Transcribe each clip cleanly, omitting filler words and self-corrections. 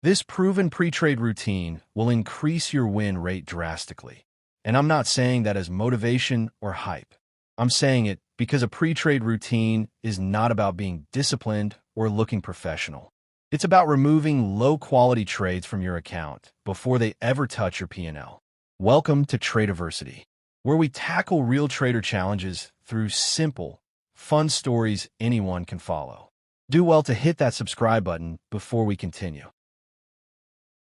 This proven pre-trade routine will increase your win rate drastically. And I'm not saying that as motivation or hype. I'm saying it because a pre-trade routine is not about being disciplined or looking professional. It's about removing low-quality trades from your account before they ever touch your P&L. Welcome to Tradiversity, where we tackle real trader challenges through simple, fun stories anyone can follow. Do well to hit that subscribe button before we continue.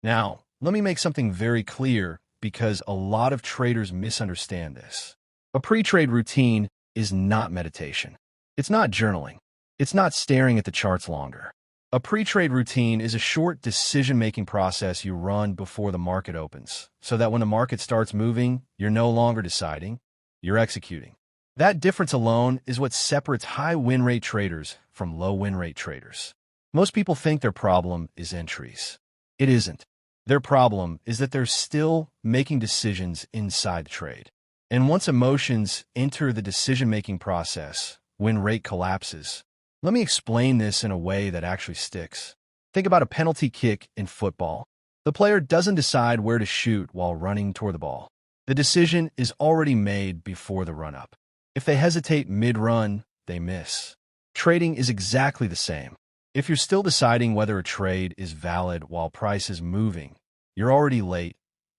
Now, let me make something very clear because a lot of traders misunderstand this. A pre-trade routine is not meditation. It's not journaling. It's not staring at the charts longer. A pre-trade routine is a short decision-making process you run before the market opens, so that when the market starts moving, you're no longer deciding, you're executing. That difference alone is what separates high win rate traders from low win rate traders. Most people think their problem is entries. It isn't. Their problem is that they're still making decisions inside the trade. And once emotions enter the decision-making process, win rate collapses. Let me explain this in a way that actually sticks. Think about a penalty kick in football. The player doesn't decide where to shoot while running toward the ball. The decision is already made before the run-up. If they hesitate mid-run, they miss. Trading is exactly the same. If you're still deciding whether a trade is valid while price is moving, you're already late,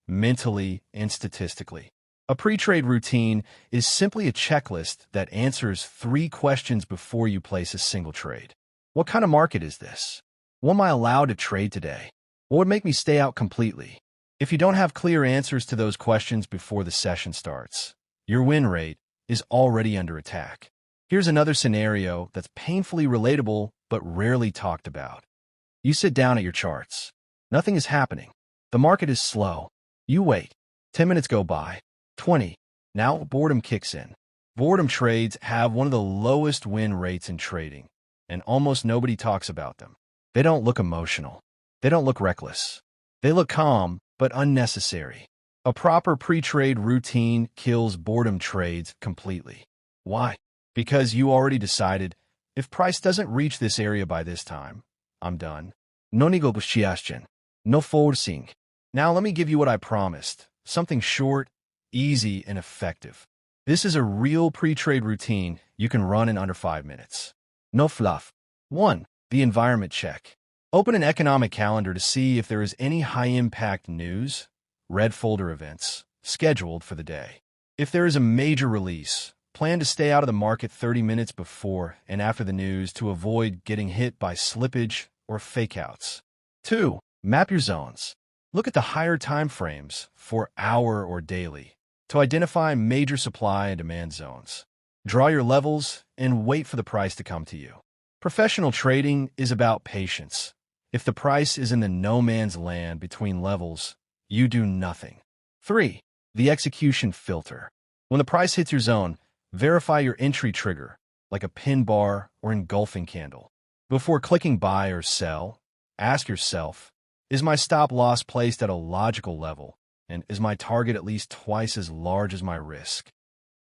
mentally and statistically. A pre-trade routine is simply a checklist that answers 3 questions before you place a single trade. What kind of market is this? What am I allowed to trade today? What would make me stay out completely? If you don't have clear answers to those questions before the session starts, your win rate is already under attack. Here's another scenario that's painfully relatable but rarely talked about. You sit down at your charts. Nothing is happening. The market is slow. You wait. 10 minutes go by. 20. Now boredom kicks in. Boredom trades have one of the lowest win rates in trading, and almost nobody talks about them. They don't look emotional. They don't look reckless. They look calm, but unnecessary. A proper pre-trade routine kills boredom trades completely. Why? Because you already decided, if price doesn't reach this area by this time, I'm done. No negociation. No forcing. Now let me give you what I promised. Something short, easy, and effective. This is a real pre-trade routine you can run in under 5 minutes. No fluff. 1. The environment check. Open an economic calendar to see if there is any high-impact news, red folder events, scheduled for the day. If there is a major release, plan to stay out of the market 30 minutes before and after the news to avoid getting hit by slippage or fakeouts. 2. Map your zones. Look at the higher time frames for hour or daily to identify major supply and demand zones. Draw your levels and wait for the price to come to you. Professional trading is about patience. If the price is in the no man's land between levels, you do nothing. 3. The execution filter. When the price hits your zone, verify your entry trigger, like a pin bar or engulfing candle. Before clicking buy or sell, ask yourself, is my stop loss placed at a logical level, and is my target at least twice as large as my risk?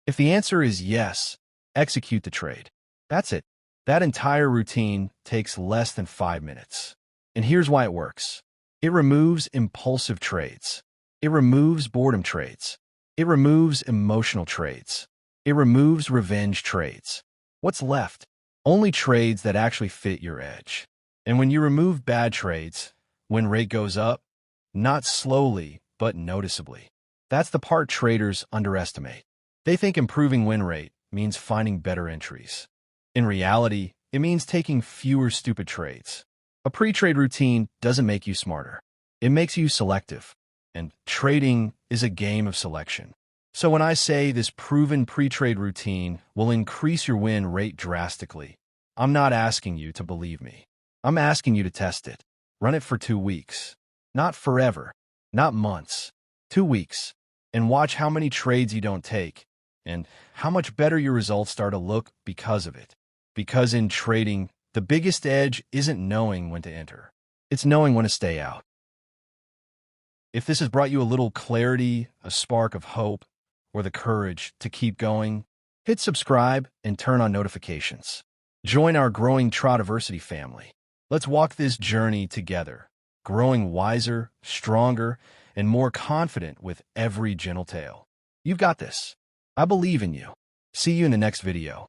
If the answer is yes, execute the trade. That's it. That entire routine takes less than 5 minutes. And here's why it works. It removes impulsive trades. It removes boredom trades. It removes emotional trades. It removes revenge trades. What's left? Only trades that actually fit your edge. And when you remove bad trades, win rate goes up, not slowly, but noticeably. That's the part traders underestimate. They think improving win rate means finding better entries. In reality, it means taking fewer stupid trades. A pre-trade routine doesn't make you smarter. It makes you selective. And trading is a game of selection. So when I say this proven pre-trade routine will increase your win rate drastically, I'm not asking you to believe me. I'm asking you to test it. Run it for 2 weeks. Not forever. Not months. 2 weeks. And watch how many trades you don't take, and how much better your results start to look because of it. Because in trading, the biggest edge isn't knowing when to enter. It's knowing when to stay out. If this has brought you a little clarity, a spark of hope, or the courage to keep going, hit subscribe and turn on notifications. Join our growing Tradiversity family. Let's walk this journey together. growing wiser, stronger, and more confident with every gentle tale. You've got this. I believe in you. See you in the next video.